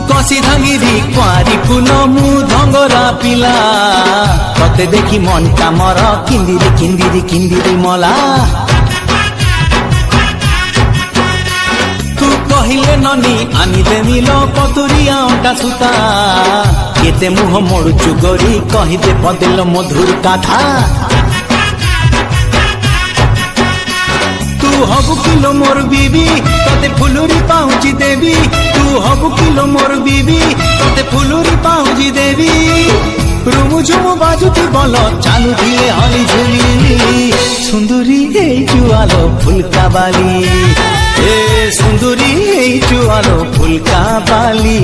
कसी धांगिरी कुआरी फूल मु धंगरा पिला तते देखी मनटा मर किंदिरी किंदिरी किंदिरी मला तू कहिले ननी आनी देमिल पतुरिया अंटा सुता केते मुह मोड़ुचु गोरी कहिदे पदेल मधुर काथा तू हबु किलो मोर बीबी तते फुलुरी पाउची देवी तू हबु किलो मोर बीबी तते फुलुरी पाउची देवी रुमु झुमु बाजुती बोल चालू दिए हली झुली सुंदरी हे जुआलो फुलका बाली ए सुंदरी हे जुआलो फुलका बाली।